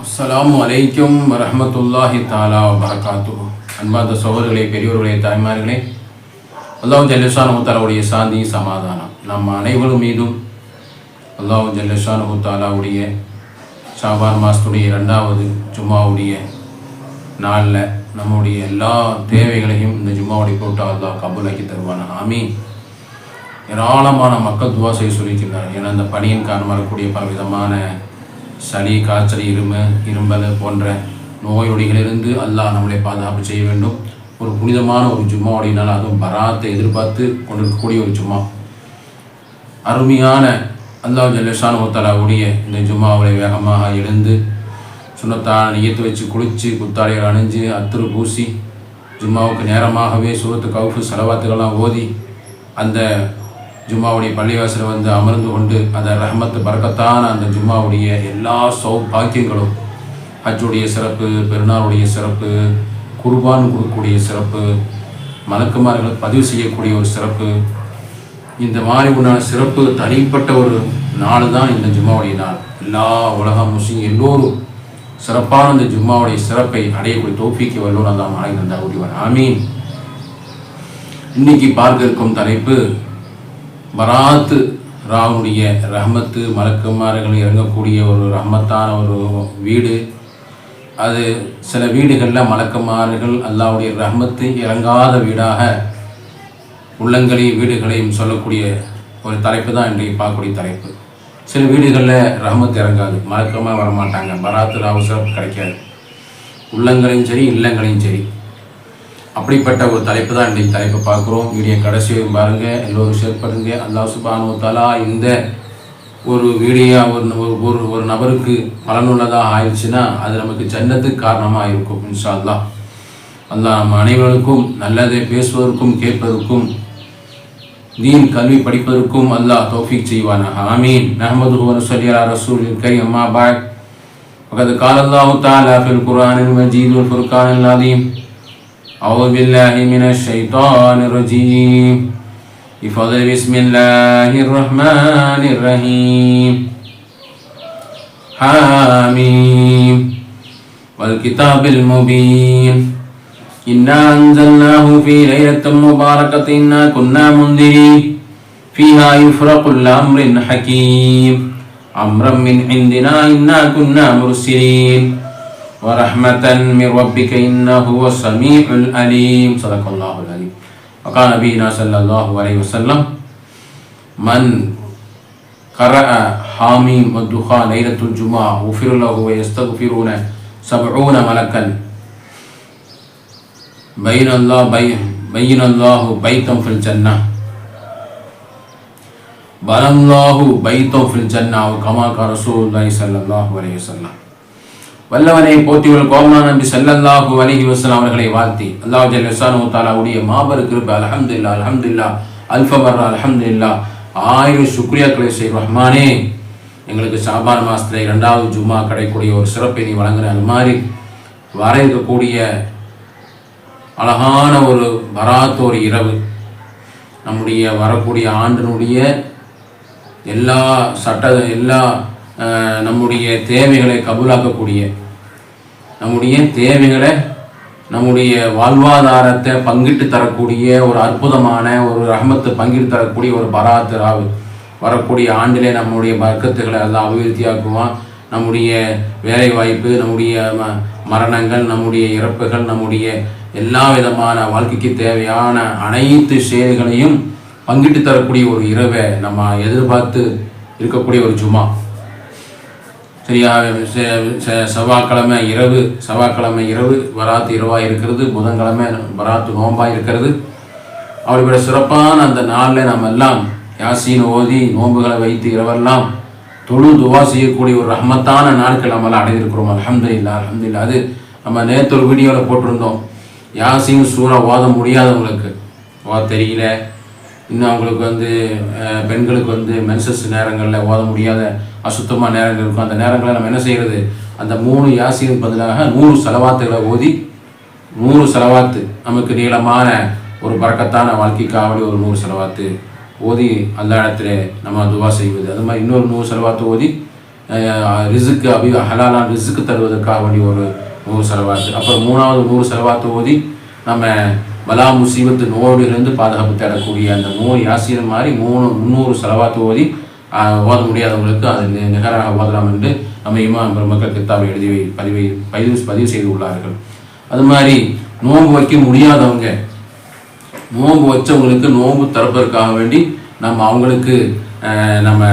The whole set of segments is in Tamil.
அஸ்ஸலாமு அலைக்கும் வரஹ்மத்துல்லாஹி தஆலா வபரகாத்துஹு. அன்பார்ந்த சகோதரர்களே, பெரியோர்களே, தாய்மார்களே, அல்லாஹ் ஜல்லஷானஹு தஆலாவுடைய சாந்தி சமாதானம் நம்ம அனைவரும் மீதும் அல்லாஹ் ஜல்லஷானஹு தஆலாவுடைய ஷாபான் மாதத்துடைய 2வது ஜும்மாவுடைய நாளில் நம்முடைய எல்லா தேவைகளையும் இந்த ஜும்மாவுடைய போட்டு அல்லாஹ் கபூலாக்கி தருவானா. ஆமீன். ஏராளமான மக்கள் துவா செய்ய சொல்லியிருக்கிறார். ஏன்னா அந்த பணியின் காரணமாக இருக்கக்கூடிய பலவிதமான சளி, காய்ச்சல், இரும்பல் போன்ற நோயொடிகளிலிருந்து அல்லாஹ் நம்மளை பாதுகாப்பு செய்ய வேண்டும். ஒரு புனிதமான ஒரு ஜும்மாவுடையினால், அதுவும் பராத்தை எதிர்பார்த்து கொண்டிருக்கக்கூடிய ஒரு ஜும்மா, அருமையான அல்லாஹ் ஜல்லஷானஹு தஆலாவுடைய இந்த ஜும்மாவை வேகமாக எழுந்து சுன்னத்தான நியத்து வச்சு குளித்து குத்தாடைகள் அணிஞ்சு அத்துரு பூசி ஜும்மாவுக்கு நேரமாகவே சூரத்து கவுஃபு ஸலவாத்துகள்லாம் ஓதி அந்த ஜும்மாவுடைய பள்ளிவாசலை வந்து அமர்ந்து கொண்டு அந்த ரஹ்மத்து பரக்கத்தான அந்த ஜும்மாவுடைய எல்லா பாக்கியங்களும், ஹஜ்ஜுடைய சிறப்பு, பெருநாளுடைய சிறப்பு, குர்பான் கொடுக்கக்கூடிய சிறப்பு, மலக்குமார்கள் பதிவு செய்யக்கூடிய ஒரு சிறப்பு, இந்த மாதிரி உண்டான சிறப்பு தனிப்பட்ட ஒரு நாள் தான் இந்த ஜும்மாவுடைய நாள். எல்லா உலகம் முஸ்லிம் எல்லோரும் சிறப்பான இந்த ஜும்மாவுடைய சிறப்பை அடையக்கூடிய தௌஃபீக்கு வல்லோர் அந்த மாலை நந்தா உரிவார். ஆமீன். இன்னைக்கு பார்க்க இருக்கும் தலைப்பு பராத்து ராவுடைய ரஹ்மத்து, மலக்குமார்கள் இறங்கக்கூடிய ஒரு ரஹ்மத்தான ஒரு வீடு. அது சில வீடுகளில் மலக்குமார்கள் அல்லாஹ்வுடைய ரஹ்மத்து இறங்காத வீடாக உள்ளங்களையும் வீடுகளையும் சொல்லக்கூடிய ஒரு தலைப்பு தான் இன்றைக்கு பார்க்கக்கூடிய தலைப்பு. சில வீடுகளில் ரஹ்மத்து இறங்காது, மலக்குமார் வரமாட்டாங்க, பராத்து ராவு சிறப்பு கிடைக்காது, உள்ளங்களையும் சரி இல்லங்களையும் சரி. அப்படிப்பட்ட ஒரு தலைப்பு தான் இன்றைக்கு தலைப்பு பார்க்குறோம். வீடியோ கடைசி வரைக்கும் பாருங்கள், எல்லோரும் ஷேர் பண்ணுங்கள். அல்லாஹ் சுப்ஹானஹு வ தஆலா இந்த ஒரு வீடியோ ஒரு நபருக்கு பலனுள்ளதாக ஆயிடுச்சுன்னா அது நமக்கு ஜன்னத்துக்கு காரணமாக இருக்கும் இன்ஷா அல்லாஹ். அல்லாஹ் நம்ம அனைவருக்கும் நல்லதை பேசுவதற்கும் கேட்பதற்கும் தீன் கல்வி படிப்பதற்கும் அல்லாஹ் தௌஃபீக் செய்வானாக. ஆமீன். நஹ்மதுஹு வ நுஸல்லி அலா ரசூலில் கரீம். அம்மா பஅத். ஃபகத் கால அல்லாஹு தஆலா ஃபில் குர்ஆனில் மஜீத் வல் ஃபுர்கானில் அஸீம். أعوذ بالله من الشيطان الرجيم. بفضل بسم الله الرحمن الرحيم. حاميم والكتاب المبين. إنا أنزلناه في ليلة مباركة إنا كنا منذرين فيها يفرق كل أمر حكيم أمرا من عندنا إنا كنا مرسلين ورحمة من ربك إنه هو السميع العليم. صدق الله العليم. وقال نبينا صلى الله عليه وسلم من قرأ حاميم والدخان ليلة الجمعة غفر له ويستغفرون 70 ملكا بين الله بيتا في الجنة بنى الله بيتا في الجنة وكما قال رسول الله صلى الله عليه وسلم. வல்லவனை போற்றியுள்ள கோமனா நபி ஸல்லல்லாஹு அலைஹி வஸல்லம் அவர்களை வாழ்த்தி அல்லாஹ் ஜல்லஷானஹு தஆலாவுடைய மாபெரும் கிருபை, அல்ஹம்துலில்லாஹ் அல்ஹம்துலில்லாஹ் அல்ஃபமர்ரா அல்ஹம்துலில்லாஹ், ஆயிரம் சுக்ரியாக்களை செய்யும் ரஹ்மானே. எங்களுக்கு ஷாபான் மாதத்துல 2வது ஜும்மா கிடைக்கக்கூடிய ஒரு சிறப்பை நீ வழங்குற. அது மாதிரி வர இருக்கக்கூடிய அழகான ஒரு பராத் ஒரு இரவு, நம்முடைய வரக்கூடிய ஆண்டினுடைய எல்லா நம்முடைய தேவைகளை கபூலாக்கக்கூடிய, நம்முடைய தேவைகளை, நம்முடைய வாழ்வாதாரத்தை பங்கிட்டு தரக்கூடிய ஒரு அற்புதமான ஒரு ரஹ்மத்தை பங்கிட்டு தரக்கூடிய ஒரு பராத் ராவு. வரக்கூடிய ஆண்டிலே நம்முடைய பரக்கத்துகளை எல்லாம் அபிவிருத்தியாக்குவான். நம்முடைய வேலை வாய்ப்பு, நம்முடைய மரணங்கள், நம்முடைய இறப்புகள், நம்முடைய எல்லா விதமான வாழ்க்கைக்கு தேவையான அனைத்து செயல்களையும் பங்கிட்டு தரக்கூடிய ஒரு இரவை நம்ம எதிர்பார்த்து இருக்கக்கூடிய ஒரு ஜும்மா. சரியா? செவ்வாய்க்கிழமை இரவு பராத்து இரவாக இருக்கிறது, புதன்கிழமை பராத்து நோம்பாக இருக்கிறது. அப்படிப்பட்ட சிறப்பான அந்த நாளில் நம்ம எல்லாம் யாசீன் ஓதி நோன்புகளை வைத்து இரவெல்லாம் தொழு துவா செய்யக்கூடிய ஒரு ரஹ்மத்தான நாட்கள் நம்மளாம் அடைந்திருக்கிறோம். அல்ஹம்துலில்லாஹ் அல்ஹம்துலில்லாஹ். அது நம்ம நேற்று ஒரு வீடியோவில் போட்டிருந்தோம். யாசீன் சூறா ஓத முடியாதவங்களுக்கு, ஓத தெரியல, இன்னும் அவங்களுக்கு வந்து பெண்களுக்கு வந்து மென்சஸ் நேரங்களில் ஓத முடியாத அசுத்தமான நேரங்கள் இருக்கும். அந்த நேரங்களில் நம்ம என்ன செய்கிறது, அந்த 3 யாசீன் பதிலாக 100 ஸலவாத்துகளை ஓதி, 100 ஸலவாத்து நமக்கு நீளமான ஒரு பரக்கத்தான வாழ்க்கைக்காக ஒரு 100 ஸலவாத்து ஓதி அந்த இடத்துல நம்ம துவா செய்வது. அது மாதிரி இன்னொரு 100 ஸலவாத்து ஓதி ரிசுக்கு ஹலாலான ரிசுக்கு தருவதற்காக வேண்டி ஒரு 100 செலவாத்து. அப்புறம் 3வது 100 செலவாத்து ஓதி நம்ம பலா முசீபத்து நோயிலிருந்து பாதுகாப்பு தேடக்கூடிய அந்த 100 யாசீன் மாதிரி 300 செலவாத்து ஓதி ஓத முடியாதவங்களுக்கு அது நிகராக ஓதலாம் என்று நம்ம இமாம் பெருமக்கள் கித்தாபை எழுதி பதிவு செய்து உள்ளார்கள். அது மாதிரி நோன்பு வைக்க முடியாதவங்க, நோன்பு வச்சவங்களுக்கு நோன்பு திறப்பதற்காக வேண்டி நம்ம அவங்களுக்கு நம்ம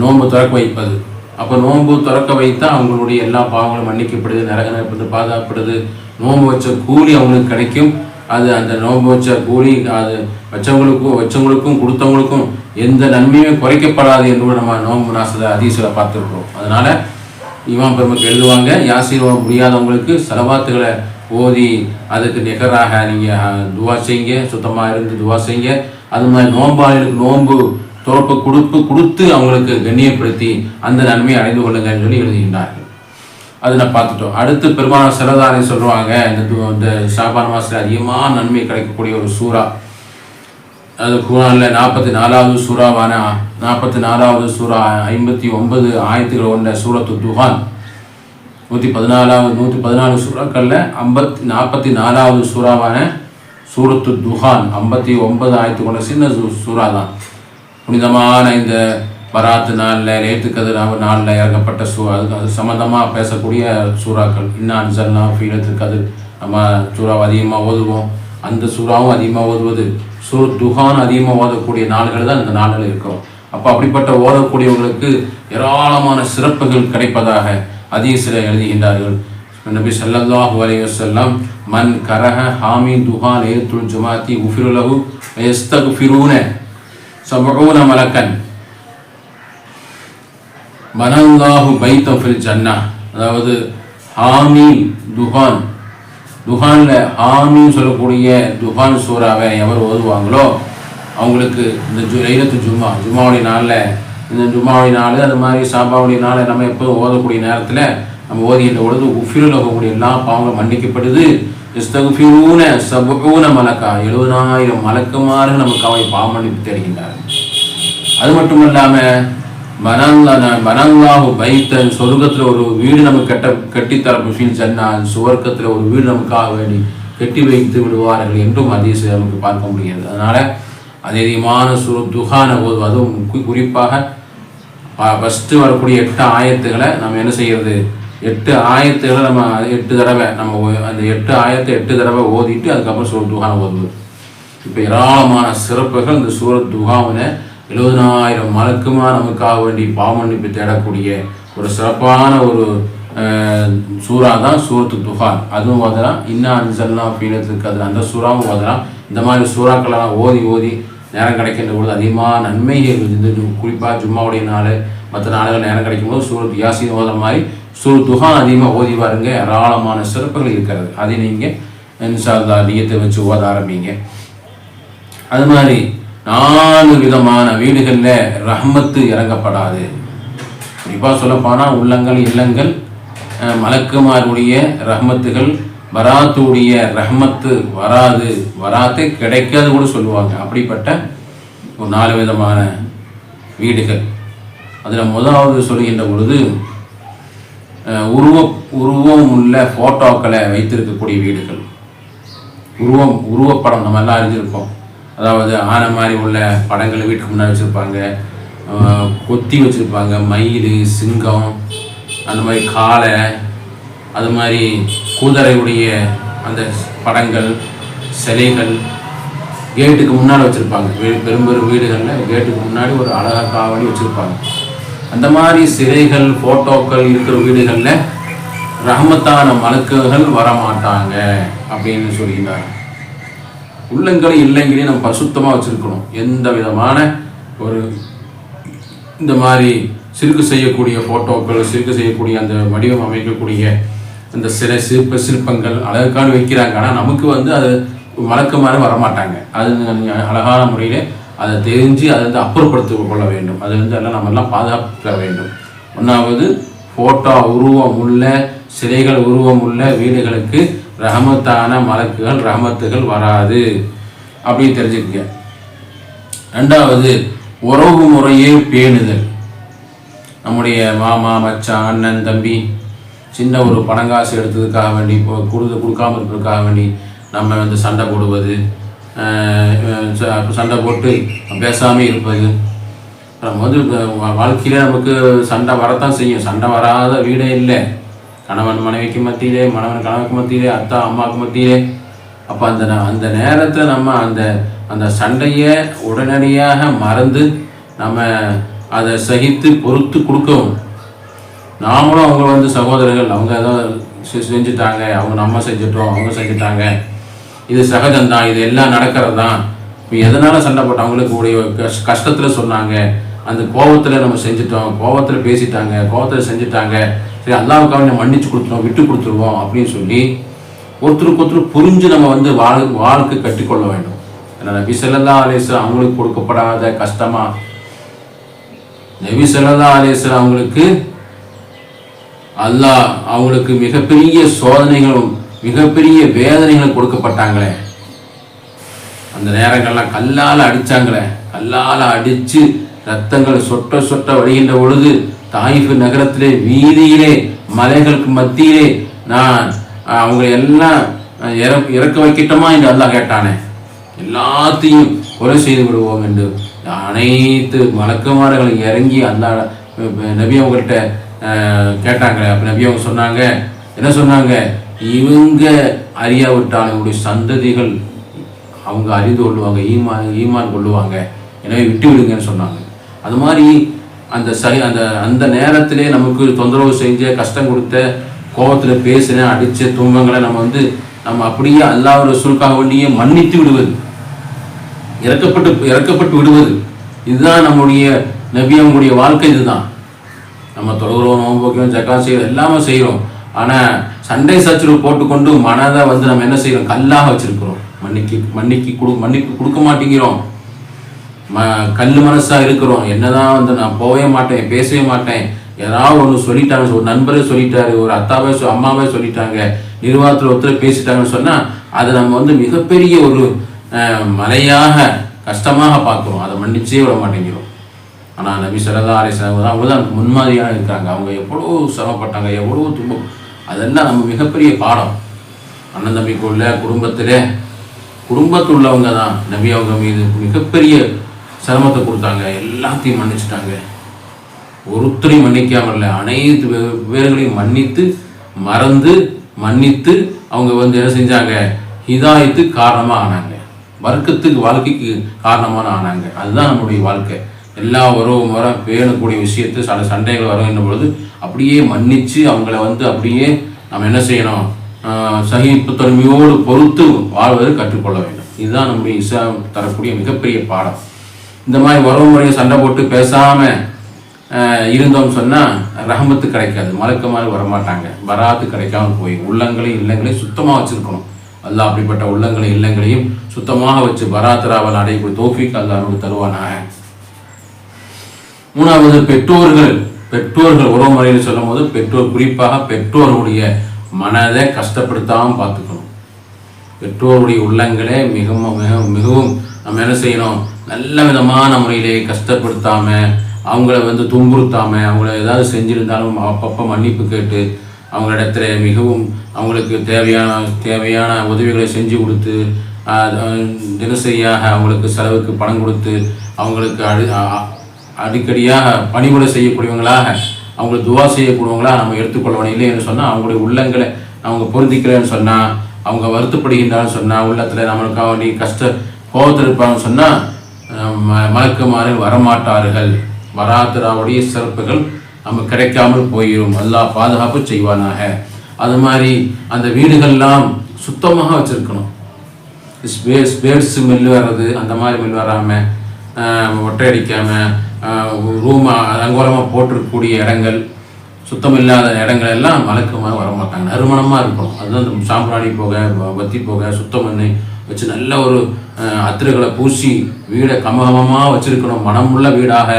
நோன்பு திறக்க வைப்பது. அப்போ நோன்பு திறக்க வைத்தா அவங்களுடைய எல்லா பாவங்களும் மன்னிக்கப்படுது, நரகப்படுது, பாதுகாப்படுது. நோன்பு வச்ச கூலி அவங்களுக்கு கிடைக்கும். அது அந்த நோன்பு வச்ச கூலி அது வச்சவங்களுக்கும் கொடுத்தவங்களுக்கும் எந்த நன்மையும் குறைக்கப்படாது என்று நம்ம நோன்பு நாசத்தை ஹதீஸில் பார்த்துருக்கோம். அதனால இமாம் பெருமக்கள் எழுதுவாங்க, யாசீர் முடியாதவங்களுக்கு செலவாத்துகளை ஓதி அதுக்கு நிகராக நீங்கள் துவா செய்யுங்க, சுத்தமாக இருந்து துவா செய்யுங்க. அது மாதிரி நோம்பாளிகளுக்கு நோன்பு துறப்பு கொடுத்து அவங்களுக்கு கண்ணியப்படுத்தி அந்த நன்மையை அடைந்து கொள்ளுங்கன்னு சொல்லி எழுதுகின்றார்கள். அது நான் பார்த்துட்டோம். அடுத்து பெருமான சிலதாரை சொல்லுவாங்க, இந்த ஷாபான் மாதத்தில் அதிகமாக நன்மை கிடைக்கக்கூடிய ஒரு சூறா, அது குர்ஆனில் 44வது சூறாவான 44வது சூறா 59 ஆயத்துகள் கொண்ட சூரத்து துஹான். 114 சூறாக்களில் 44வது சூறாவான சூரத்து துஹான் 59 ஆயத்து கொண்ட சின்ன சூறா தான். புனிதமான இந்த பராத்து நாளில் லேத்து கதிர் நாளில் இறக்கப்பட்ட அது சம்மந்தமாக பேசக்கூடிய சூறாக்கள். இன்னா அன்சல்னா ஃபீ லைலத்துல் கதிர் நம்ம சூறாவை அதிகமாக ஓதுவோம். அந்த சூறாவும் அதிகமாக ஓதுவது, சூரத் துஹான் அதிகமாக ஓதக்கூடிய நாள்கள் தான் இந்த நாளில் இருக்கிறோம். அப்போ அப்படிப்பட்ட ஓதக்கூடியவர்களுக்கு ஏராளமான சிறப்புகள் கிடைப்பதாக ஹதீஸில் எழுதுகின்றார்கள். நபி ஸல்லல்லாஹு அலைஹி வஸல்லம் மன் கரஹ ஹாமி துஹான் லைலத்துல் ஜுமாத்தி உஃபிரு லஹு வயஸ்தக்ஃபிரூன 70 மலக்கன் பனல்லாஹு பைத்தன் ஃபில் ஜன்னah. அதாவது ஹாமி துஹானில் ஹாமின்னு சொல்லக்கூடிய துஹான் சூறாவை எவர் ஓதுவாங்களோ அவங்களுக்கு இந்த லைலத்து ஜும்மாவுடைய நாளில், இந்த ஜும்மாவுடைய நாள் அது மாதிரி சாபாவுடைய நாள் நம்ம எப்போதும் ஓதக்கூடிய நேரத்தில் நம்ம ஓதுகின்ற பொழுது உஃபிருல் ஆகக்கூடிய எல்லா பாவங்களும் மன்னிக்கப்படுது. இஸ்தக்ஃபிரூன 70 மலக்கா 70,000 மலக்குமாறு நமக்கு அவை பாவ மன்னிப்பு தேடுகின்றார்கள். அது மட்டும் இல்லாமல் பனல்லாஹு பைத்தன் சொர்க்கத்தில் ஒரு வீடு நமக்கு கட்டித்தரப்பு ஃபீல் ஜன்னா, சுவர்க்கத்தில் ஒரு வீடு நமக்காக வேண்டி கட்டி வைத்து விடுவார்கள் என்றும் ஹதீஸ் நமக்கு பார்க்க முடியாது. அதனால் அதிகமான துஹான ஓதுவது, அதுவும் குறிப்பாக ஃபஸ்ட்டு வரக்கூடிய 8 ஆயத்துகளை நம்ம என்ன செய்கிறது, 8 ஆயத்துகளை நம்ம 8 தடவை நம்ம அந்த 8 ஆயத்தை 8 தடவை ஓதிட்டு அதுக்கப்புறம் சூரத் துஹானை ஓதுவது. இப்போ ஏராளமான சிறப்புகள் இந்த சூரத் துஹாவினை 70,000 மலக்குமா நமக்காக வேண்டி பாவமன்னிப்பு தேடக்கூடிய ஒரு சிறப்பான ஒரு சூறா தான் சூரத்து துஹான். அதுவும் ஓதலாம். இன்னா அன்சல்னா ஃபீ லைலத்துல் கத்ர் அந்த சூறாவும் ஓதலாம். இந்த மாதிரி சூறாக்களெல்லாம் ஓதி நேரம் கிடைக்கின்ற பொழுது அதிகமாக நன்மைகள் இருந்து, குறிப்பாக ஜும்மாவுடைய நாள் மற்ற நாடுகள் நேரம் கிடைக்கும் போது சூரத் யாசீன் ஓதுற மாதிரி சூரத் துஹான் அதிகமாக ஓதி பாருங்க. ஏராளமான சிறப்புகள் இருக்கிறது. அதை நீங்கள் இன்ஷா அல்லாஹ் நியத்தை வச்சு ஓத ஆரம்பிங்க. அது மாதிரி 4 விதமான வீடுகளில் ரஹ்மத்து இறங்கப்படாது. குறிப்பாக சொல்லப்போனால் உள்ளங்கள் இல்லங்கள் மலக்குமாருடைய ரஹ்மத்துகள், பராத்துடைய ரஹ்மத்து வராத்தே கிடைக்காது கூட சொல்லுவாங்க. அப்படிப்பட்ட ஒரு 4 விதமான வீடுகள். அதில் முதலாவது சொல்லுகின்ற பொழுது உருவம் உள்ள ஃபோட்டோக்களை வைத்திருக்கக்கூடிய வீடுகள். உருவப்படம் நம்ம எல்லாம் அறிஞ்சிருக்கோம். அதாவது ஆனை மாதிரி உள்ள படங்களை வீட்டுக்கு முன்னாடி வச்சுருப்பாங்க, கொத்தி வச்சுருப்பாங்க, மயில், சிங்கம், அந்த மாதிரி காளை, அது மாதிரி குதிரையுடைய அந்த படங்கள், சிலைகள் கேட்டுக்கு முன்னால் வச்சுருப்பாங்க. பெரும்பெரும் வீடுகளில் கேட்டுக்கு முன்னாடி ஒரு அழகாக காவடி வச்சுருப்பாங்க. அந்த மாதிரி சிலைகள் ஃபோட்டோக்கள் இருக்கிற வீடுகளில் ரஹ்மத்தான மலக்குகள் வரமாட்டாங்க அப்படின்னு சொல்கிறாங்க. உள்ளங்களை இல்லைங்களையும் நம்ம பரிசுத்தமாக வச்சுருக்கணும். எந்த விதமான ஒரு இந்த மாதிரி சிறுக்கு செய்யக்கூடிய ஃபோட்டோக்கள், சிறுக்கு செய்யக்கூடிய அந்த வடிவம் அமைக்கக்கூடிய அந்த சிற்பங்கள் அழகான வைக்கிறாங்க. ஆனால் நமக்கு அது மலக்கு மாதிரி வரமாட்டாங்க. அது அழகான முறையில் அதை தெரிஞ்சு அதை அப்புறப்படுத்தி கொள்ள வேண்டும். அது எல்லாம் நம்மெல்லாம் பாதுகாக்க வேண்டும். ஒன்றாவது ஃபோட்டோ உருவம் உள்ள சிலைகள் உருவம் உள்ள வீடுகளுக்கு ரஹமத்தான மலக்குகள் ரஹமத்துகள் வராது அப்படின்னு தெரிஞ்சுக்க. 2வது உறவு முறையே பேணுதல். நம்முடைய மாமா மச்சான் அண்ணன் தம்பி சின்ன ஒரு பணங்காசு எடுத்ததுக்காக வேண்டி இப்போ கொடுக்காமல் இருக்கிறதுக்காக வேண்டி நம்ம வந்து சண்டை போடுவது, சண்டை போட்டு பேசாமல் இருப்பது. நம்ம வந்து வாழ்க்கையில் நமக்கு சண்டை வரத்தான் செய்யும். சண்டை வராத வீடே இல்லை. கணவன் மனைவிக்கு மத்தியிலே, மணவன் கணவனுக்கு மத்தியிலே, அத்தா அம்மாவுக்கு மத்தியிலே. அப்போ அந்த நேரத்தில் நம்ம அந்த சண்டையை உடனடியாக மறந்து நம்ம அதை சகித்து பொறுத்து கொடுக்கவும். நாமளும் அவங்க வந்து சகோதரர்கள், அவங்க ஏதோ செஞ்சுட்டாங்க, அவங்க நம்ம செஞ்சுட்டோம், அவங்க செஞ்சுட்டாங்க, இது சகஜம்தான், இது எல்லாம் நடக்கிறது தான். இப்போ எதனால் சண்டை போட்டோம்? அவங்களுக்கு உடைய கஷ்டத்தில் சொன்னாங்க, அந்த கோபத்தில் நம்ம செஞ்சுட்டோம், கோபத்தில் பேசிட்டாங்க, கோபத்தில் செஞ்சுட்டாங்க, சரி அல்லாவுக்காக நம்ம மன்னிச்சு கொடுத்துருவோம், விட்டு கொடுத்துருவோம் அப்படின்னு சொல்லி ஒருத்தருக்கு ஒருத்தர் புரிஞ்சு நம்ம வந்து வாழ்க்கை கட்டிக்கொள்ள வேண்டும். ஏன்னா நபி ஸல்லல்லாஹு அலைஹி வஸல்லம் அவங்களுக்கு கொடுக்கப்படாத கஷ்டமா? நபி ஸல்லல்லாஹு அலைஹி வஸல்லம் அவங்களுக்கு அல்லாஹ் அவங்களுக்கு மிகப்பெரிய சோதனைகளும் மிகப்பெரிய வேதனைகளும் கொடுக்கப்பட்டாங்களே. அந்த நேரங்கள்லாம் கல்லால் அடித்தாங்களே, கல்லால் அடித்து ரத்தங்கள் சொட்ட சொட்ட வழிகின்ற பொழுது தாயிஃப் நகரத்திலே வீதியிலே மலைகளுக்கு மத்தியிலே நான் அவங்களை எல்லாம் இறக்க வைக்கிட்டோமா என்று அல்லாஹ் கேட்டானே. எல்லாத்தையும் கொலை செய்து விடுவோம் என்று அனைத்து மலக்குமார்களும் இறங்கி அல்லாஹ் நபி அவங்கள்ட்ட கேட்டாங்களே. அப்போ நபி அவங்க சொன்னாங்க, என்ன சொன்னாங்க? இவங்க அறியாவிட்டால் இவங்களுடைய சந்ததிகள் அவங்க அறிந்து கொள்ளுவாங்க, ஈமான் கொள்ளுவாங்க, எனவே விட்டு விடுங்கன்னு சொன்னாங்க. அது மாதிரி அந்த நேரத்திலே நமக்கு தொந்தரவு செஞ்ச, கஷ்டம் கொடுத்த, கோபத்தில் பேசின, அடித்த துன்பங்களை நம்ம அப்படியே அல்லாஹ் ரசூலுக்காக வேண்டியே மன்னித்து விடுவது, இறக்கப்பட்டு விடுவது. இதுதான் நம்முடைய நபி அவங்களுடைய வாழ்க்கை. இதுதான் நம்ம தொழுகிறோம், நோன்பு வைக்கிறோம், ஜக்காத் செய்கிறோம், எல்லாமே செய்கிறோம். ஆனால் சண்டை சச்சரவு போட்டுக்கொண்டு மனதை நம்ம என்ன செய்கிறோம்? கல்லாக வச்சிருக்கிறோம். மன்னிப்பு கொடுக்க மாட்டேங்கிறோம். கல் மனசாக இருக்கிறோம். என்னதான் நான் போகவே மாட்டேன், பேசவே மாட்டேன், ஏதாவது ஒன்று சொல்லிட்டாங்க, ஒரு நண்பரே சொல்லிட்டாரு, ஒரு அத்தாவே அம்மாவே சொல்லிட்டாங்க, நிர்வாகத்தில் ஒருத்தர் பேசிட்டாங்கன்னு சொன்னால் அதை நம்ம மிகப்பெரிய ஒரு மலையாக கஷ்டமாக பார்க்குறோம். அதை மன்னிச்சே விட மாட்டேங்கிறோம். ஆனால் நபி ஸல்லல்லாஹு அலைஹி வஸல்லம் அவங்க தான் முன்மாதிரியாக இருக்காங்க. அவங்க எவ்வளோ சிரமப்பட்டாங்க, எவ்வளோ துன்பம், அதெல்லாம் நம்ம மிகப்பெரிய பாடம். அண்ணன் தம்பிக்குள்ள குடும்பத்தில் உள்ளவங்க தான் நபி அவங்க மீது மிகப்பெரிய சிரமத்தை கொடுத்தாங்க. எல்லாத்தையும் மன்னிச்சிட்டாங்க. ஒருத்தரையும் மன்னிக்காமல் இல்லை, அனைத்து பேர்களையும் மன்னித்து அவங்க என்ன செஞ்சாங்க? ஹிதாயத்துக்கு காரணமாக ஆனாங்க, வர்க்கத்துக்கு வாழ்க்கைக்கு காரணமான ஆனாங்க. அதுதான் நம்முடைய வாழ்க்கை. எல்லா உறவும் பேணக்கூடிய விஷயத்தை சில சண்டைகள் வருகின்ற பொழுது அப்படியே மன்னித்து அவங்கள அப்படியே நம்ம என்ன செய்யணும்? சகிப்புத்தன்மையோடு பொறுத்து வாழ்வதை கற்றுக்கொள்ள வேண்டும். இதுதான் நம்முடைய இஸ்லாம் தரக்கூடிய மிகப்பெரிய பாடம். இந்த மாதிரி உறவு முறையை சண்டை போட்டு பேசாமல் இருந்தோம்னு சொன்னால் ரஹமத்து கிடைக்காது, மலக்கு மாதிரி வரமாட்டாங்க, பராத்து கிடைக்காம போய் உள்ளங்களையும் இல்லங்களையும் சுத்தமாக வச்சுருக்கணும். அல்லாஹ் அப்படிப்பட்ட உள்ளங்களையும் இல்லங்களையும் சுத்தமாக வச்சு பராத்ராவல் அடையக்கூடிய தௌஃபீக் அல்லாஹ் நமக்கு தருவானாக. மூணாவது, பெற்றோர்கள் உறவு முறையில் சொல்லும் போது குறிப்பாக பெற்றோருடைய மனதை கஷ்டப்படுத்தாமல் பார்த்துக்கணும். பெற்றோருடைய உள்ளங்களே மிகவும் நம்ம என்ன செய்யணும்? நல்ல விதமான முறையிலே கஷ்டப்படுத்தாமல், அவங்கள துன்புறுத்தாமல், அவங்கள ஏதாவது செஞ்சிருந்தாலும் அப்பப்போ மன்னிப்பு கேட்டு அவங்களிடத்துல மிகவும் அவங்களுக்கு தேவையான உதவிகளை செஞ்சு கொடுத்து, தினசரியாக அவங்களுக்கு செலவுக்கு பணம் கொடுத்து, அவங்களுக்கு அடிக்கடியாக பணிமுறை செய்யக்கூடியவங்களாக, அவங்களுக்கு துவா செய்யக்கூடியவங்களாக நம்ம எடுத்துக்கொள்ளணும். இல்லைன்னு சொன்னால் அவங்களுடைய உள்ளங்களை அவங்க பொருந்திக்கலன்னு சொன்னால், அவங்க வருத்தப்படுகின்றான்னு சொன்னால், உள்ளத்தில் நம்மளுக்காக வேண்டி கோபத்தில் இருப்பாங்கன்னு சொன்னால் மலக்குமாறு வரமாட்டார்கள். வராத்துராவுடைய சிறப்புகள் நம்ம கிடைக்காமல் போயிடும். அல்லாஹ் பாதுகாப்பு செய்வானாக. அது மாதிரி அந்த வீடுகள்லாம் சுத்தமாக வச்சுருக்கணும். ஸ்பேர்ஸ் ஸ்மெல் வர்றது, அந்த மாதிரி மெல் வராமல், ஒட்டை அடிக்காமல், ரூம் அலங்கோலமாக போட்டிருக்கக்கூடிய இடங்கள், சுத்தம் இல்லாத இடங்கள் எல்லாம் மலக்குமாக வரமாட்டாங்க. நறுமணமாக இருக்கணும். அதுதான் இந்த சாம்பிராணி போக, வத்தி போக, சுத்தம் பண்ணி வச்சு நல்ல ஒரு அத்திரைகளை பூசி வீடை கமகமமாக வச்சுருக்கணும். மனமுள்ள வீடாக,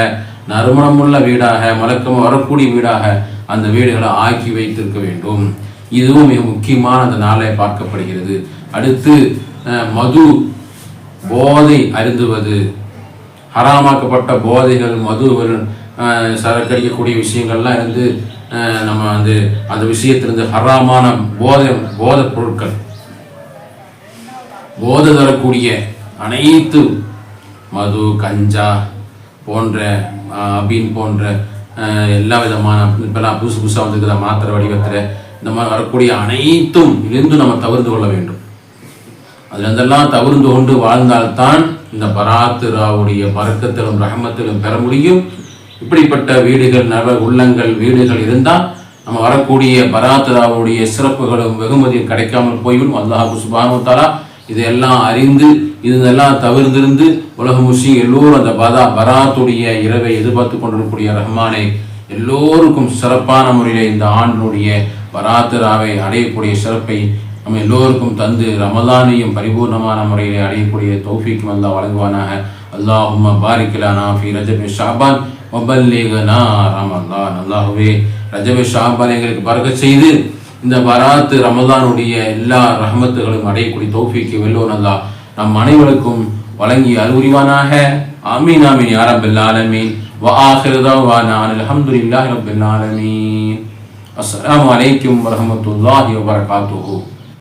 நறுமணமுள்ள வீடாக, மலக்கமாக வரக்கூடிய வீடாக அந்த வீடுகளை ஆக்கி வைத்திருக்க வேண்டும். இதுவும் மிக முக்கியமான அந்த நாளை பார்க்கப்படுகிறது. அடுத்து மது, போதை அருந்துவது, ஹராமாக்கப்பட்ட போதைகள், மதுகள், சரக்கடிக்கக்கூடிய விஷயங்கள்லாம் இருந்து நம்ம வந்து அந்த விஷயத்திலிருந்து ஹராமான போதைப் பொருட்கள், போதை தரக்கூடிய அனைத்து மது, கஞ்சா போன்ற அபீன் போன்ற எல்லா விதமான இப்போலாம் புதுசாக வந்துருக்கிற மாத்திரை வடிவத்தில் இந்த மாதிரி வரக்கூடிய அனைத்தும் இருந்து நம்ம தவிர்த்து கொள்ள வேண்டும். அதிலிருந்தெல்லாம் தவிர்த்து கொண்டு வாழ்ந்தால்தான் இந்த பராத்து ராவுடைய பரக்கத்திலும் ரஹமத்திலும் பெற முடியும். இப்படிப்பட்ட வீடுகள், உள்ளங்கள், வீடுகள் இருந்தால் நம்ம வரக்கூடிய பராத்து ராவுடைய சிறப்புகளும் வெகுமதியும் கிடைக்காமல் போய்விடும். அல்லாஹ் சுப்ஹானஹு வ தஆலா இதெல்லாம் அறிந்து இதெல்லாம் தவிர்த்திருந்து உலக முஸ்லிம் எல்லோரும் அந்த பராத்துடைய இரவை எதிர்பார்த்து கொண்டிருக்கக்கூடிய ரஹ்மானை எல்லோருக்கும் சிறப்பான முறையில் இந்த ஆண்டினுடைய பராத்து ராவை அடையக்கூடிய சிறப்பை நம்ம எல்லோருக்கும் தந்து ரமலானையும் பரிபூர்ணமான முறையில் அடையக்கூடிய தௌஃபீக்கும் அல்லாஹ் வழங்குவானாக. அல்லாஹும்ம பாரிக் லனா ஃபீ ரஜபி ஷஅபான் வபல்லிக்னா ரமலான். அல்லாஹ்வே ரஜபி ஷஅபான் எங்களுக்கு பரக்கத் செய்து இந்த பராத்து ரமலானுடைய எல்லா ரஹமத்துகளும் அடையக்கூடிய தௌஃபீக்கை வெல்லோன் அல்லாஹ் நம் அனைவருக்கும் வழங்கி அருள்புரிவானாக. ஆமீன் ஆமீன் யா ரப்பல் ஆலமீன். வ ஆகிரு தஅவானா அல்ஹம்துலில்லாஹி ரப்பில் ஆலமீன். அஸ்ஸலாமு அலைக்கும் வரஹ்மத்துல்லாஹி வபரகாத்துஹு.